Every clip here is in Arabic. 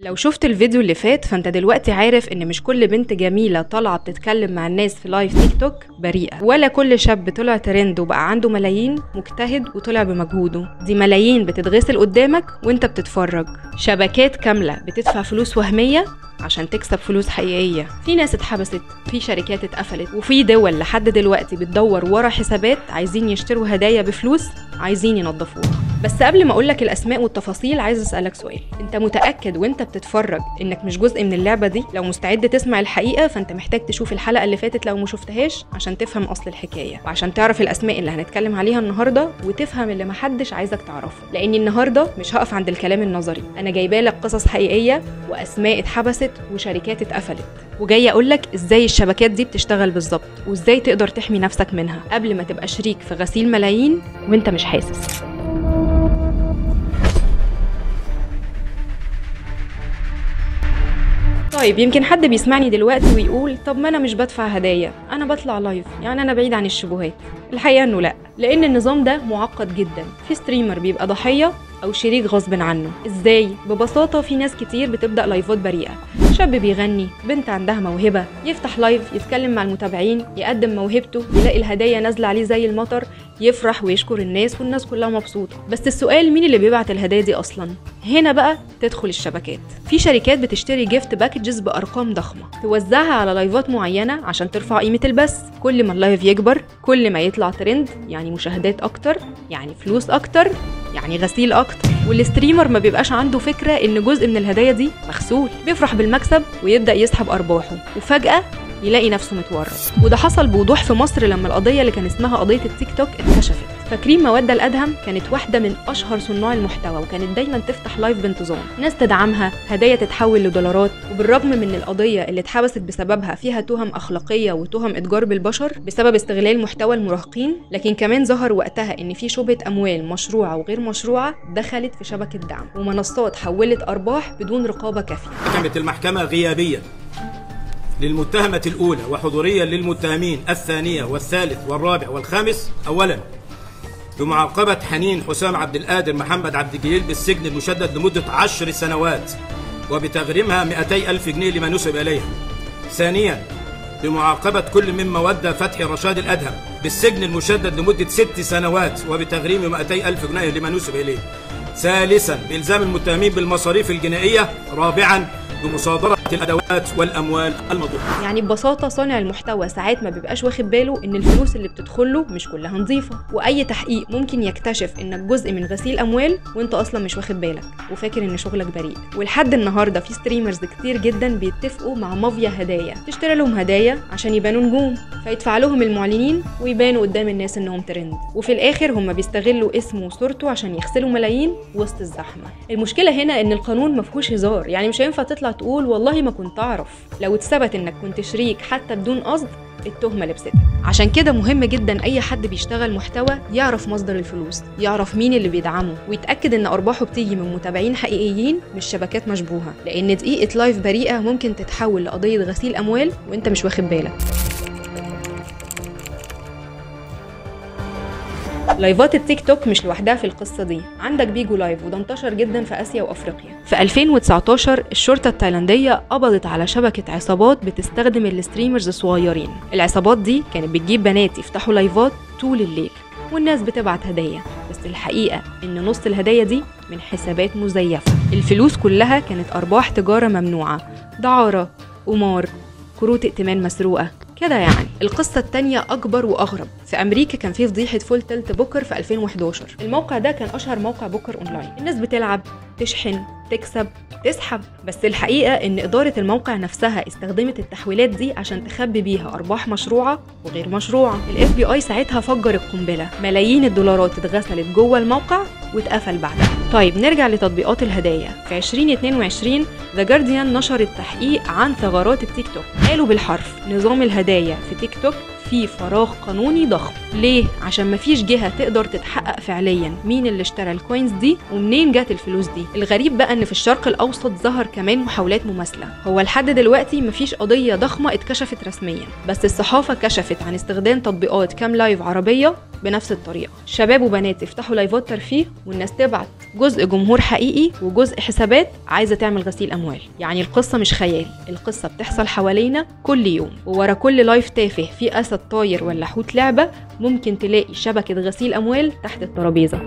لو شفت الفيديو اللي فات فانت دلوقتي عارف ان مش كل بنت جميلة طالعة بتتكلم مع الناس في لايف تيك توك بريئة، ولا كل شاب طلع ترند وبقى عنده ملايين مجتهد وطلع بمجهوده. دي ملايين بتتغسل قدامك وانت بتتفرج، شبكات كاملة بتدفع فلوس وهمية عشان تكسب فلوس حقيقية. في ناس اتحبست، في شركات اتقفلت، وفي دول لحد دلوقتي بتدور ورا حسابات عايزين يشتروا هدايا بفلوس عايزين ينظفوها. بس قبل ما اقولك الاسماء والتفاصيل عايز اسالك سؤال، انت متاكد وانت بتتفرج انك مش جزء من اللعبه دي؟ لو مستعد تسمع الحقيقه فانت محتاج تشوف الحلقه اللي فاتت لو ما شفتهاش عشان تفهم اصل الحكايه، وعشان تعرف الاسماء اللي هنتكلم عليها النهارده وتفهم اللي محدش عايزك تعرفه. لاني النهارده مش هقف عند الكلام النظري، انا جايبالك قصص حقيقيه واسماء اتحبست وشركات اتقفلت، وجايه اقولك ازاي الشبكات دي بتشتغل بالظبط وازاي تقدر تحمي نفسك منها قبل ما تبقى شريك في غسيل ملايين وانت مش حاسس. طيب يمكن حد بيسمعني دلوقتي ويقول طب ما انا مش بدفع هدايا، انا بطلع لايف، يعني انا بعيد عن الشبهات. الحقيقه انه لا، لان النظام ده معقد جدا. في ستريمر بيبقى ضحيه او شريك غصب عنه. ازاي؟ ببساطه في ناس كتير بتبدا لايفات بريئه، شاب بيغني، بنت عندها موهبه، يفتح لايف يتكلم مع المتابعين، يقدم موهبته، يلاقي الهدايا نازله عليه زي المطر، يفرح ويشكر الناس والناس كلها مبسوطه. بس السؤال مين اللي بيبعت الهدايا دي اصلا؟ هنا بقى تدخل الشبكات. في شركات بتشتري جيفت باكجز بارقام ضخمه توزعها على لايفات معينه عشان ترفع قيمه البث. كل ما اللايف يكبر كل ما يطلع ترند، يعني مشاهدات اكتر، يعني فلوس اكتر، يعني غسيل اكتر. والستريمر ما بيبقاش عنده فكره ان جزء من الهدايا دي مغسول، بيفرح بالمكسب ويبدا يسحب ارباحه، وفجاه يلاقي نفسه متورط. وده حصل بوضوح في مصر لما القضيه اللي كان اسمها قضيه التيك توك اتكشفت. فاكرين مودة الأدهم؟ كانت واحدة من أشهر صناع المحتوى، وكانت دايما تفتح لايف بانتظام، ناس تدعمها، هدايا تتحول لدولارات. وبالرغم من القضية اللي اتحبست بسببها فيها تهم أخلاقية وتهم إتجار بالبشر بسبب استغلال محتوى المراهقين، لكن كمان ظهر وقتها إن في شبهة أموال مشروعة وغير مشروعة دخلت في شبكة دعم، ومنصات حولت أرباح بدون رقابة كافية. حكمت المحكمة غيابيا للمتهمة الأولى وحضوريا للمتهمين الثانية والثالث والرابع والخامس أولا بمعاقبة حنين حسام عبد القادر محمد عبد الجليل بالسجن المشدد لمدة 10 سنوات وبتغريمها 200,000 جنيه لما نسب إليها. ثانيا بمعاقبة كل من مودة فتحي رشاد الأدهم بالسجن المشدد لمدة 6 سنوات وبتغريم 200,000 جنيه لما نسب إليه. ثالثا بإلزام المتهمين بالمصاريف الجنائية. رابعا بمصادرة الأدوات والأموال المضروبة. يعني ببساطة صانع المحتوى ساعات ما بيبقاش واخد باله إن الفلوس اللي بتدخله مش كلها نظيفة، وأي تحقيق ممكن يكتشف إنك جزء من غسيل أموال وإنت أصلا مش واخد بالك وفاكر إن شغلك بريء. ولحد النهاردة في ستريمرز كتير جدا بيتفقوا مع مافيا هدايا تشتري لهم هدايا عشان يبانوا نجوم، فيدفع لهم المعلنين ويبانوا قدام الناس إنهم ترند، وفي الآخر هم بيستغلوا اسمه وصورته عشان يغسلوا ملايين وسط الزحمة. المشكلة هنا إن القانون مفهوش هزار، يعني مش هينفع تطلع تقول والله ما كنت أعرف. لو اتثبت إنك كنت شريك حتى بدون قصد التهمة لبستها. عشان كده مهم جدا أي حد بيشتغل محتوى يعرف مصدر الفلوس، يعرف مين اللي بيدعمه، ويتأكد إن أرباحه بتيجي من متابعين حقيقيين مش شبكات مشبوهة، لأن دقيقة لايف بريئة ممكن تتحول لقضية غسيل أموال وإنت مش واخد بالك. لايفات التيك توك مش لوحدها في القصة دي، عندك بيجو لايف وده انتشر جدا في آسيا وأفريقيا. في 2019 الشرطة التايلاندية قبضت على شبكة عصابات بتستخدم الستريمرز الصغيرين. العصابات دي كانت بتجيب بنات يفتحوا لايفات طول الليل والناس بتبعت هدايا، بس الحقيقة إن نص الهدايا دي من حسابات مزيفة. الفلوس كلها كانت أرباح تجارة ممنوعة، دعارة، قمار، كروت ائتمان مسروقة كده. يعني القصة التانية أكبر وأغرب. في أمريكا كان في فضيحة فول تلت بوكر في 2011. الموقع ده كان أشهر موقع بوكر أونلاين، الناس بتلعب، تشحن، تكسب، تسحب. بس الحقيقة إن إدارة الموقع نفسها استخدمت التحويلات دي عشان تخبي بيها أرباح مشروعة وغير مشروعة. ال FBI ساعتها فجر القنبلة، ملايين الدولارات اتغسلت جوه الموقع واتقفل بعدها. طيب نرجع لتطبيقات الهدايا. في 2022 ذا جارديان نشر التحقيق عن ثغرات التيك توك. قالوا بالحرف نظام الهدايا في تيك توك في فراغ قانوني ضخم. ليه؟ عشان مفيش جهة تقدر تتحقق فعليا مين اللي اشترى الكوينز دي ومنين جات الفلوس دي. الغريب بقى ان في الشرق الاوسط ظهر كمان محاولات مماثلة. هو لحد دلوقتي مفيش قضية ضخمة اتكشفت رسميا، بس الصحافة كشفت عن استخدام تطبيقات كام لايف عربية بنفس الطريقه، شباب وبنات يفتحوا لايفات ترفيه والناس تبعت جزء جمهور حقيقي وجزء حسابات عايزه تعمل غسيل اموال. يعني القصه مش خيال، القصه بتحصل حوالينا كل يوم، وورا كل لايف تافه في اسد طاير ولا حوت لعبه ممكن تلاقي شبكه غسيل اموال تحت الترابيزه.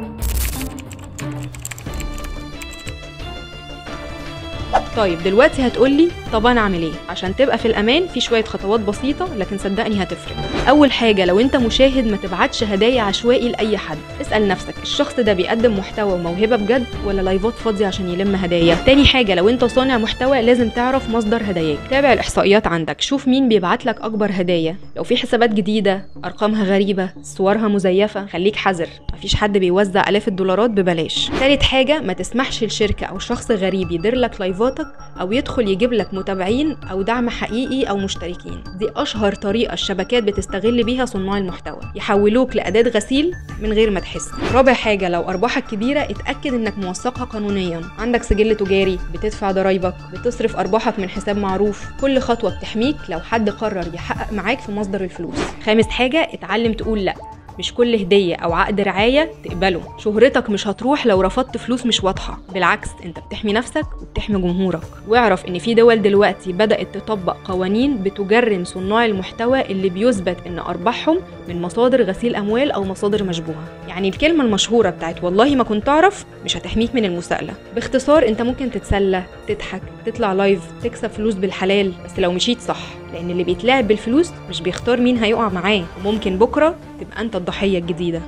طيب دلوقتي هتقولي طب انا اعمل ايه؟ عشان تبقى في الامان في شويه خطوات بسيطه لكن صدقني هتفرق. اول حاجه لو انت مشاهد ما تبعتش هدايا عشوائي لاي حد، اسال نفسك الشخص ده بيقدم محتوى وموهبه بجد ولا لايفات فاضيه عشان يلم هدايا؟ تاني حاجه لو انت صانع محتوى لازم تعرف مصدر هداياك، تابع الاحصائيات عندك، شوف مين بيبعت لك اكبر هدايا، لو في حسابات جديده ارقامها غريبه صورها مزيفه خليك حذر، مفيش حد بيوزع الاف الدولارات ببلاش. تالت حاجه ما تسمحش لشركه او شخص غريب يدير لك لايفاتك او يدخل يجيب لك متابعين او دعم حقيقي او مشتركين، دي اشهر طريقه الشبكات بتستغل بيها صناع المحتوى، يحولوك لاداه غسيل من غير ما تحس. رابع حاجه لو ارباحك كبيره اتاكد انك موثقها قانونيا، عندك سجل تجاري، بتدفع ضرايبك، بتصرف ارباحك من حساب معروف، كل خطوه بتحميك لو حد قرر يحقق معاك في مصدر الفلوس. خامس حاجه اتعلم تقول لا، مش كل هدية أو عقد رعاية تقبله، شهرتك مش هتروح لو رفضت فلوس مش واضحة، بالعكس انت بتحمي نفسك وبتحمي جمهورك. واعرف ان في دول دلوقتي بدأت تطبق قوانين بتجرم صناع المحتوى اللي بيثبت ان أرباحهم من مصادر غسيل أموال أو مصادر مشبوهة. يعني الكلمة المشهورة بتاعت والله ما كنت أعرف مش هتحميك من المساءلة. باختصار انت ممكن تتسلى، تضحك، تطلع لايف، تكسب فلوس بالحلال، بس لو مشيت صح، لأن اللي بيتلاعب بالفلوس مش بيختار مين هيقع معاه، وممكن بكرة تبقى انت الضحية الجديدة.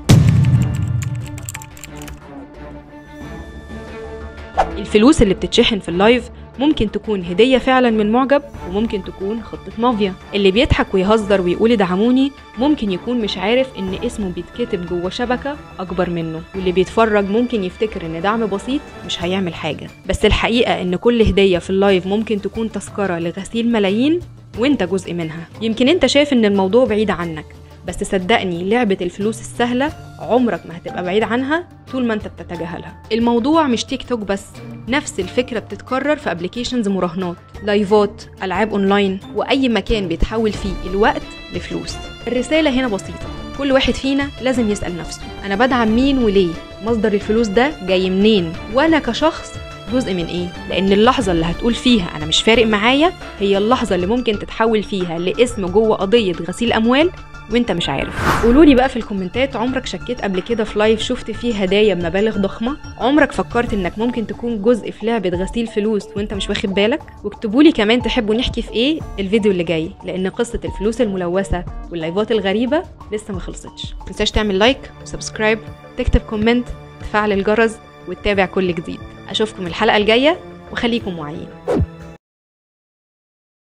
الفلوس اللي بتتشحن في اللايف ممكن تكون هدية فعلا من معجب، وممكن تكون خطة مافيا. اللي بيضحك ويهزر ويقول ادعموني ممكن يكون مش عارف ان اسمه بيتكتب جوه شبكة اكبر منه، واللي بيتفرج ممكن يفتكر ان دعم بسيط مش هيعمل حاجة، بس الحقيقة ان كل هدية في اللايف ممكن تكون تذكرة لغسيل ملايين وانت جزء منها. يمكن انت شايف ان الموضوع بعيد عنك، بس صدقني لعبة الفلوس السهلة عمرك ما هتبقى بعيد عنها طول ما انت بتتجاهلها. الموضوع مش تيك توك بس، نفس الفكرة بتتكرر في ابليكيشنز مراهنات، لايفات، ألعاب أونلاين، وأي مكان بيتحول فيه الوقت لفلوس. الرسالة هنا بسيطة، كل واحد فينا لازم يسأل نفسه أنا بدعم مين وليه؟ مصدر الفلوس ده جاي منين؟ وأنا كشخص جزء من ايه؟ لان اللحظه اللي هتقول فيها انا مش فارق معايا هي اللحظه اللي ممكن تتحول فيها لاسم جوه قضيه غسيل اموال وانت مش عارف. قولولي بقى في الكومنتات، عمرك شكيت قبل كده في لايف شفت فيه هدايا بمبالغ ضخمه؟ عمرك فكرت انك ممكن تكون جزء في لعبه غسيل فلوس وانت مش واخد بالك؟ واكتبولي كمان تحبوا نحكي في ايه الفيديو اللي جاي، لان قصه الفلوس الملوثه واللايفات الغريبه لسه ما خلصتش. متنساش تعمل لايك وسبسكرايب، تكتب كومنت، تفعل الجرس وتتابع كل جديد. اشوفكم الحلقه الجايه وخليكم واعيين.